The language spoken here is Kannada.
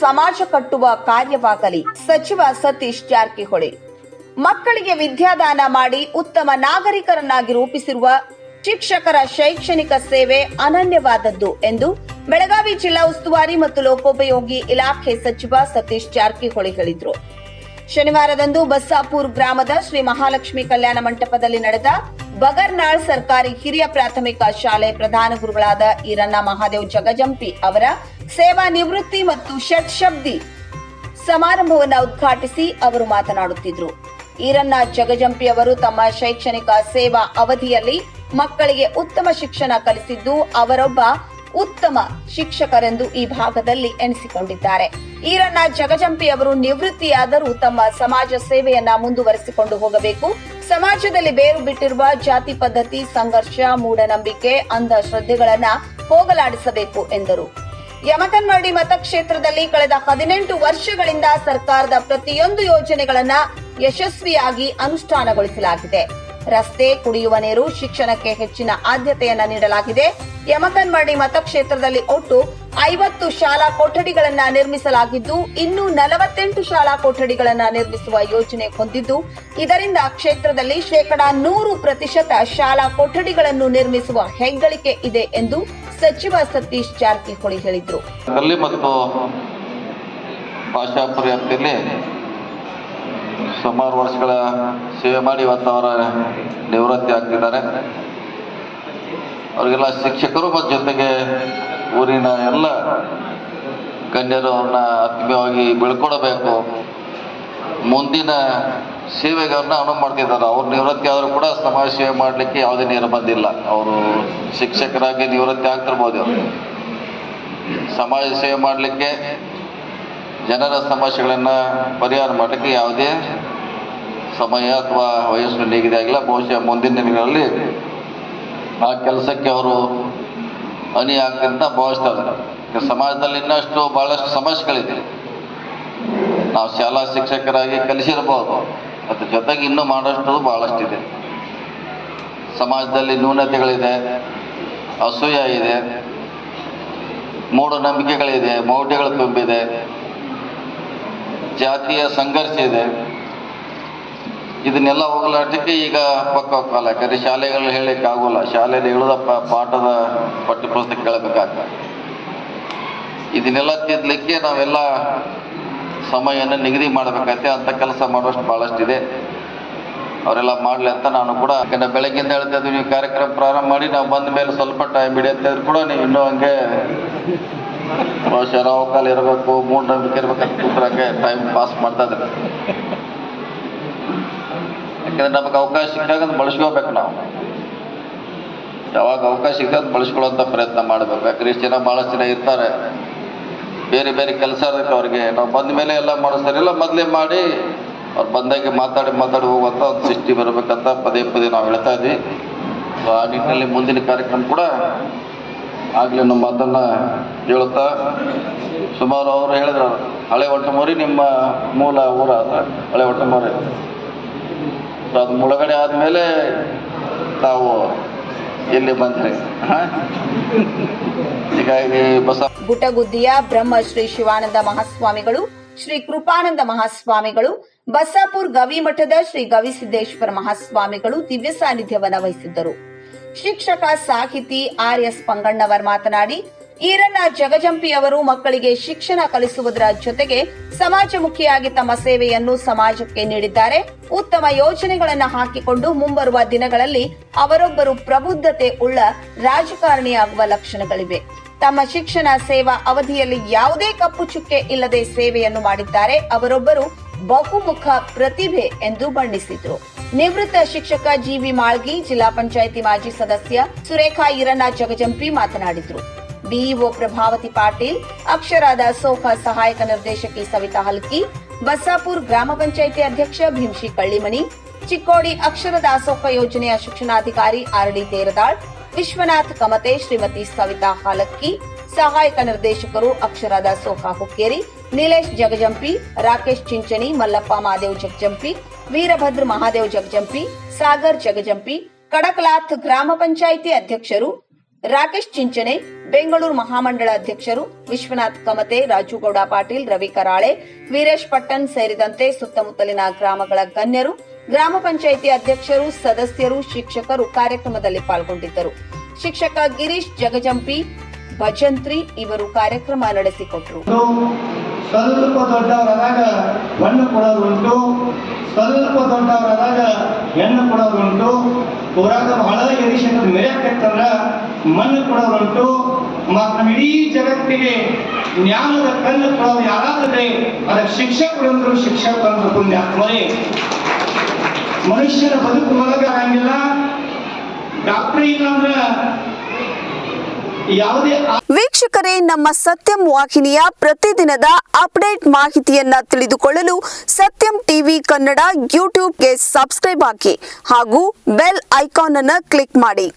ಸಮಾಜ ಕಟ್ಟುವ ಕಾರ್ಯವಾಗಲಿ. ಸಚಿವ ಸತೀಶ್ ಜಾರಕಿಹೊಳಿ ಮಕ್ಕಳಿಗೆ ವಿದ್ಯಾದಾನ ಮಾಡಿ ಉತ್ತಮ ನಾಗರಿಕರನ್ನಾಗಿ ರೂಪಿಸಿರುವ ಶಿಕ್ಷಕರ ಶೈಕ್ಷಣಿಕ ಸೇವೆ ಅನನ್ಯವಾದದ್ದು ಎಂದು ಬೆಳಗಾವಿ ಜಿಲ್ಲಾ ಉಸ್ತುವಾರಿ ಮತ್ತು ಲೋಕೋಪಯೋಗಿ ಇಲಾಖೆ ಸಚಿವ ಸತೀಶ್ ಜಾರಕಿಹೊಳಿ ಹೇಳಿದರು. ಶನಿವಾರದಂದು ಬಸ್ಸಾಪುರ್ ಗ್ರಾಮದ ಶ್ರೀ ಮಹಾಲಕ್ಷ್ಮಿ ಕಲ್ಯಾಣ ಮಂಟಪದಲ್ಲಿ ನಡೆದ ಬಗರ್ನಾಳ್ ಸರ್ಕಾರಿ ಹಿರಿಯ ಪ್ರಾಥಮಿಕ ಶಾಲೆ ಪ್ರಧಾನ ಗುರುಗಳಾದ ಈರಣ್ಣ ಮಹಾದೇವ್ ಜಗಜಂಪಿ ಅವರ ಸೇವಾ ನಿವೃತ್ತಿ ಮತ್ತು ಷಟ್ಶಬ್ದಿ ಸಮಾರಂಭವನ್ನು ಉದ್ಘಾಟಿಸಿ ಅವರು ಮಾತನಾಡುತ್ತಿದ್ದರು. ಈರಣ್ಣ ಜಗಜಂಪಿ ಅವರು ತಮ್ಮ ಶೈಕ್ಷಣಿಕ ಸೇವಾ ಅವಧಿಯಲ್ಲಿ ಮಕ್ಕಳಿಗೆ ಉತ್ತಮ ಶಿಕ್ಷಣ ಕಲಿಸಿದ್ದು ಅವರೊಬ್ಬ ಉತ್ತಮ ಶಿಕ್ಷಕರೆಂದು ಈ ಭಾಗದಲ್ಲಿ ಎಣಿಸಿಕೊಂಡಿದ್ದಾರೆ. ಈರಣ್ಣ ಜಗಜಂಪಿ ಅವರು ನಿವೃತ್ತಿಯಾದರೂ ತಮ್ಮ ಸಮಾಜ ಸೇವೆಯನ್ನ ಮುಂದುವರೆಸಿಕೊಂಡು ಹೋಗಬೇಕು. ಸಮಾಜದಲ್ಲಿ ಬೇರು ಬಿಟ್ಟಿರುವ ಜಾತಿ ಪದ್ಧತಿ, ಸಂಘರ್ಷ, ಮೂಢನಂಬಿಕೆ, ಅಂಧಶ್ರದ್ಧೆಗಳನ್ನ ಹೋಗಲಾಡಿಸಬೇಕು ಎಂದರು. ಯಮಕನ್ಮರಡಿ ಮತಕ್ಷೇತ್ರದಲ್ಲಿ ಕಳೆದ 18 ವರ್ಷಗಳಿಂದ ಸರ್ಕಾರದ ಪ್ರತಿಯೊಂದು ಯೋಜನೆಗಳನ್ನ ಯಶಸ್ವಿಯಾಗಿ ಅನುಷ್ಠಾನಗೊಳಿಸಲಾಗಿದೆ. ರಸ್ತೆ, ಕುಡಿಯುವ ನೀರು, ಶಿಕ್ಷಣಕ್ಕೆ ಹೆಚ್ಚಿನ ಆದ್ಯತೆಯನ್ನ ನೀಡಲಾಗಿದೆ. ಯಮಕನ್ಮರಡಿ ಮತಕ್ಷೇತ್ರದಲ್ಲಿ ಒಟ್ಟು 50 ಶಾಲಾ ಕೊಠಡಿಗಳನ್ನ ನಿರ್ಮಿಸಲಾಗಿದ್ದು ಇನ್ನೂ 48 ಶಾಲಾ ಕೊಠಡಿಗಳನ್ನ ನಿರ್ಮಿಸುವ ಯೋಜನೆ ಹೊಂದಿದ್ದು ಇದರಿಂದ ಕ್ಷೇತ್ರದಲ್ಲಿ 100% ಶಾಲಾ ಕೊಠಡಿಗಳನ್ನು ನಿರ್ಮಿಸುವ ಹೆಗ್ಗಳಿಕೆ ಇದೆ ಎಂದು ಸಚಿವ ಸತೀಶ್ ಜಾರಕಿಹೊಳಿ ಹೇಳಿದರು. ಸುಮಾರು ವರ್ಷಗಳ ಸೇವೆ ಮಾಡಿ ಇವತ್ತು ಅವರ ನಿವೃತ್ತಿ ಆಗ್ತಿದ್ದಾರೆ. ಅವರಿಗೆಲ್ಲ ಶಿಕ್ಷಕರು ಮತ್ತು ಜೊತೆಗೆ ಊರಿನ ಎಲ್ಲ ಗಣ್ಯರು ಅವ್ರನ್ನ ಆತ್ಮೀಯವಾಗಿ ಬೆಳ್ಕೊಡಬೇಕು, ಮುಂದಿನ ಸೇವೆಗೆ ಅವ್ರನ್ನ ಅನುವು ಮಾಡ್ತಿದ್ದಾರೆ. ಅವ್ರು ನಿವೃತ್ತಿ ಆದರೂ ಕೂಡ ಸಮಾಜ ಸೇವೆ ಮಾಡಲಿಕ್ಕೆ ಯಾವುದೇ ನಿರ್ಬಂಧಿಲ್ಲ. ಅವರು ಶಿಕ್ಷಕರಾಗಿ ನಿವೃತ್ತಿ ಆಗ್ತಿರ್ಬೋದು, ಅವರು ಸಮಾಜ ಸೇವೆ ಮಾಡಲಿಕ್ಕೆ, ಜನರ ಸಮಸ್ಯೆಗಳನ್ನು ಪರಿಹಾರ ಮಾಡಲಿಕ್ಕೆ ಯಾವುದೇ ಸಮಯ ಅಥವಾ ವಯಸ್ಸು ನಿಗದಿ ಆಗಿಲ್ಲ. ಬಹುಶಃ ಮುಂದಿನ ದಿನಗಳಲ್ಲಿ ಆ ಕೆಲಸಕ್ಕೆ ಅವರು ಅಣಿ ಆಗ್ತಂತ ಭಾವಿಸ್ತಾರೆ. ಸಮಾಜದಲ್ಲಿ ಇನ್ನಷ್ಟು ಭಾಳಷ್ಟು ಸಮಸ್ಯೆಗಳಿದೆ. ನಾವು ಶಾಲಾ ಶಿಕ್ಷಕರಾಗಿ ಕಲಿಸಿರ್ಬೋದು, ಅದ್ರ ಜೊತೆಗೆ ಇನ್ನೂ ಮಾಡೋಷ್ಟು ಭಾಳಷ್ಟಿದೆ. ಸಮಾಜದಲ್ಲಿ ನ್ಯೂನತೆಗಳಿದೆ, ಅಸೂಯೆ ಇದೆ, ಮೂಢನಂಬಿಕೆಗಳಿದೆ, ಮೌಢ್ಯಗಳು ತುಂಬಿದೆ, ಜಾತಿಯ ಸಂಘರ್ಷ ಇದೆ. ಇದನ್ನೆಲ್ಲ ಹೋಗಲಾಟಕ್ಕೆ ಈಗ ಪಕ್ಕ ಕಾಲ. ಯಾಕಂದರೆ ಶಾಲೆಗಳು ಹೇಳಲಿಕ್ಕೆ ಆಗೋಲ್ಲ. ಶಾಲೆಯಲ್ಲಿ ಹೇಳೋದ ಪಾಠದ ಪಠ್ಯಪುಸ್ತಕ ಕೇಳಬೇಕಾಗ್ತದೆ. ಇದನ್ನೆಲ್ಲ ತಿದ್ದಲಿಕ್ಕೆ ನಾವೆಲ್ಲ ಸಮಯವನ್ನು ನಿಗದಿ ಮಾಡಬೇಕಾಗತ್ತೆ. ಅಂಥ ಕೆಲಸ ಮಾಡೋಷ್ಟು ಭಾಳಷ್ಟಿದೆ. ಅವರೆಲ್ಲ ಮಾಡಲಿ ಅಂತ ನಾನು ಕೂಡ, ಯಾಕಂದರೆ ಬೆಳಗ್ಗಿಂದ ಹೇಳ್ತಾ ಇದ್ದೀವಿ, ನೀವು ಕಾರ್ಯಕ್ರಮ ಪ್ರಾರಂಭ ಮಾಡಿ ನಾವು ಬಂದ ಮೇಲೆ ಸ್ವಲ್ಪ ಟೈಮ್ ಹಿಡಿಯುತ್ತಿದ್ರು ಕೂಡ ನೀವು ಇನ್ನೂ ಹಂಗೆ ಬಹುಶಃ ರಾವು ಕಾಲ ಇರಬೇಕು, ಮೂಢನಂಬಿಕೆ ಇರ್ಬೇಕಂತ ಕೂತ್ರಂಗೆ ಟೈಮ್ ಪಾಸ್ ಮಾಡ್ತಾ ಇದ್ದಾರೆ. ಯಾಕಂದ್ರೆ ನಮಗೆ ಅವಕಾಶ ಸಿಕ್ಕಾಗ ಬಳಸ್ಕೋಬೇಕು. ನಾವು ಯಾವಾಗ ಅವಕಾಶ ಸಿಕ್ಕಾಗ ಬಳಸ್ಕೊಳ್ಳೋಂಥ ಪ್ರಯತ್ನ ಮಾಡಬೇಕು. ಯಾಕಂದ್ರೆ ಇಷ್ಟು ಜನ ಭಾಳಷ್ಟು ಜನ ಇರ್ತಾರೆ, ಬೇರೆ ಬೇರೆ ಕೆಲಸ ಇರುತ್ತೆ ಅವ್ರಿಗೆ. ನಾವು ಬಂದ ಮೇಲೆ ಎಲ್ಲ ಮಾಡಿಸ್ತಾರಿಲ್ಲ, ಮೊದಲೇ ಮಾಡಿ ಅವ್ರು ಬಂದಾಗೆ ಮಾತಾಡಿ ಹೋಗುವಂಥ ಒಂದು ಸೃಷ್ಟಿ ಬರಬೇಕಂತ ಪದೇ ನಾವು ಹೇಳ್ತಾ ಇದ್ವಿ. ಆ ನಿಟ್ಟಿನಲ್ಲಿ ಮುಂದಿನ ಕಾರ್ಯಕ್ರಮ ಕೂಡ ಆಗಲಿ ನಮ್ಮ ಮಾತನ್ನು ಹೇಳುತ್ತಾ, ಸುಮಾರು ಅವರು ಹೇಳಿದ್ರು, ಹಳೆ ಒಟ್ಟಮೂರಿ ನಿಮ್ಮ ಮೂಲ ಊರ ಹಳೆ ಒಟ್ಟಮೂರಿ, ಅದು ಮುಳುಗಡೆ ಆದಮೇಲೆ ತಾವು ಎಲ್ಲಿ ಬಂದ್ರಿ. ಹೀಗಾಗಿ ಗುಟಗುದ್ದಿಯ ಬ್ರಹ್ಮಶ್ರೀ ಶಿವಾನಂದ ಮಹಾಸ್ವಾಮಿಗಳು, ಶ್ರೀ ಕೃಪಾನಂದ ಮಹಾಸ್ವಾಮಿಗಳು, ಬಸ್ಸಾಪುರ್ ಗವಿಮಠದ ಶ್ರೀ ಗವಿಸಿದ್ದೇಶ್ವರ ಮಹಾಸ್ವಾಮಿಗಳು ದಿವ್ಯ ಸಾನ್ನಿಧ್ಯವನ್ನು ವಹಿಸಿದ್ದರು. ಶಿಕ್ಷಕ ಸಾಹಿತಿ RS ಪಂಗಣ್ಣವರ್ ಮಾತನಾಡಿ, ಈರಣ್ಣ ಜಗಜಂಪಿ ಅವರು ಮಕ್ಕಳಿಗೆ ಶಿಕ್ಷಣ ಕಲಿಸುವುದರ ಜೊತೆಗೆ ಸಮಾಜಮುಖಿಯಾಗಿ ತಮ್ಮ ಸೇವೆಯನ್ನು ಸಮಾಜಕ್ಕೆ ನೀಡಿದ್ದಾರೆ. ಉತ್ತಮ ಯೋಜನೆಗಳನ್ನು ಹಾಕಿಕೊಂಡು ಮುಂಬರುವ ದಿನಗಳಲ್ಲಿ ಅವರೊಬ್ಬರು ಪ್ರಬುದ್ಧತೆ ಉಳ್ಳ ರಾಜಕಾರಣಿಯಾಗುವ ಲಕ್ಷಣಗಳಿವೆ. ತಮ್ಮ ಶಿಕ್ಷಣ ಸೇವಾ ಅವಧಿಯಲ್ಲಿ ಯಾವುದೇ ಕಪ್ಪು ಚುಕ್ಕೆ ಇಲ್ಲದೆ ಸೇವೆಯನ್ನು ಮಾಡಿದ್ದಾರೆ. ಅವರೊಬ್ಬರು ಬಹುಮುಖ ಪ್ರತಿಭೆ ಎಂದು ಬಣ್ಣಿಸಿದರು. ನಿವೃತ್ತ ಶಿಕ್ಷಕ GV ಮಾಳ್ಗಿ, ಜಿಲ್ಲಾ ಪಂಚಾಯಿತಿ ಮಾಜಿ ಸದಸ್ಯ ಸುರೇಖಾ ಈರಣ್ಣ ಜಗಜಂಪಿ ಮಾತನಾಡಿದರು. BEO ಪ್ರಭಾವತಿ ಪಾಟೀಲ್, ಅಕ್ಷರಾದ ಸೋಖ ಸಹಾಯಕ ನಿರ್ದೇಶಕಿ ಸವಿತಾ ಹಲ್ಕಿ, ಬಸ್ಸಾಪುರ್ ಗ್ರಾಮ ಪಂಚಾಯಿತಿ ಅಧ್ಯಕ್ಷ ಭೀಮ್ಶಿ ಕಳ್ಳಿಮನಿ, ಚಿಕ್ಕೋಡಿ ಅಕ್ಷರ ದಾಸೋಹ ಯೋಜನೆಯ ಶಿಕ್ಷಣಾಧಿಕಾರಿ RD ತೇರದಾಳ್, ವಿಶ್ವನಾಥ್ ಕಮತೆ, ಶ್ರೀಮತಿ ಸವಿತಾ ಹಾಲಕ್ಕಿ, ಸಹಾಯಕ ನಿರ್ದೇಶಕರು ಅಕ್ಷರಾದ ಸೋಖ ಹುಕ್ಕೇರಿ, ನೀಲೇಶ್ ಜಗಜಂಪಿ, ರಾಕೇಶ್ ಚಿಂಚಣಿ, ಮಲ್ಲಪ್ಪ ಮಹಾದೇವ್ ಜಗಜಂಪಿ, ವೀರಭದ್ರ ಮಹಾದೇವ್ ಜಗಜಂಪಿ, ಸಾಗರ್ ಜಗಜಂಪಿ, ಕಡಕಲಾಥ್ ಗ್ರಾಮ ಪಂಚಾಯಿತಿ ಅಧ್ಯಕ್ಷರು ರಾಕೇಶ್ ಚಿಂಚಣೆ, ಬೆಂಗಳೂರು ಮಹಾಮಂಡಳ ಅಧ್ಯಕ್ಷರು ವಿಶ್ವನಾಥ್ ಕಮತೆ, ರಾಜುಗೌಡ ಪಾಟೀಲ್, ರವಿ ಕರಾಳೆ, ವೀರೇಶ್ ಪಟ್ಟಣ್ ಸೇರಿದಂತೆ ಸುತ್ತಮುತ್ತಲಿನ ಗ್ರಾಮಗಳ ಗಣ್ಯರು, ಗ್ರಾಮ ಪಂಚಾಯಿತಿ ಅಧ್ಯಕ್ಷರು, ಸದಸ್ಯರು, ಶಿಕ್ಷಕರು ಕಾರ್ಯಕ್ರಮದಲ್ಲಿ ಪಾಲ್ಗೊಂಡಿದ್ದರು. ಶಿಕ್ಷಕ ಗಿರೀಶ್ ಜಗಜಂಪಿ ಭಜಂತ್ರಿ ಇವರು ಕಾರ್ಯಕ್ರಮ ನಡೆಸಿಕೊಟ್ಟರು. ಸ್ವಲ್ಪ ದೊಡ್ಡವರಾದಾಗ ಮಣ್ಣು ಕೊಡೋರುಂಟು, ಸ್ವಲ್ಪ ದೊಡ್ಡವರಾದಾಗ ಹೆಣ್ಣು ಕೊಡೋರುಂಟು, ಊರಾಗ ಬಹಳ ಎರಿಶಂತ ಮೆರೆಯಕ್ಕಂದ್ರ ಮಣ್ಣು ಕೊಡೋರುಂಟು. ಮತ್ತು ಇಡೀ ಜಗತ್ತಿಗೆ ಜ್ಞಾನದ ಕಣ್ಣು ಕೊಡೋರು ಯಾರಾದ್ರೆ ಅದಕ್ಕೆ ಶಿಕ್ಷಕರಂದ್ರು ಶಿಕ್ಷಕರಂದ್ರು ಪುಣ್ಯಾತ್ಮರೇ. ಮನುಷ್ಯನ ಬದುಕು ಒಳಗಾಗಂಗಿಲ್ಲ. ಡಾಕ್ಟರ್ ಇಲ್ಲಂದ್ರ ಯಾವುದೇ. ವೀಕ್ಷಕರೇ, ನಮ್ಮ ಸತ್ಯಂ ವಾಹಿನಿಯ ಪ್ರತಿದಿನದ ಅಪ್ಡೇಟ್ ಮಾಹಿತಿಯನ್ನ ತಿಳಿದುಕೊಳ್ಳಲು ಸತ್ಯಂ ಟಿವಿ ಕನ್ನಡ ಯೂಟ್ಯೂಬ್ಗೆ ಸಬ್ಸ್ಕ್ರೈಬ್ ಹಾಕಿ ಹಾಗೂ ಬೆಲ್ ಐಕಾನ್ ಅನ್ನು ಕ್ಲಿಕ್ ಮಾಡಿ.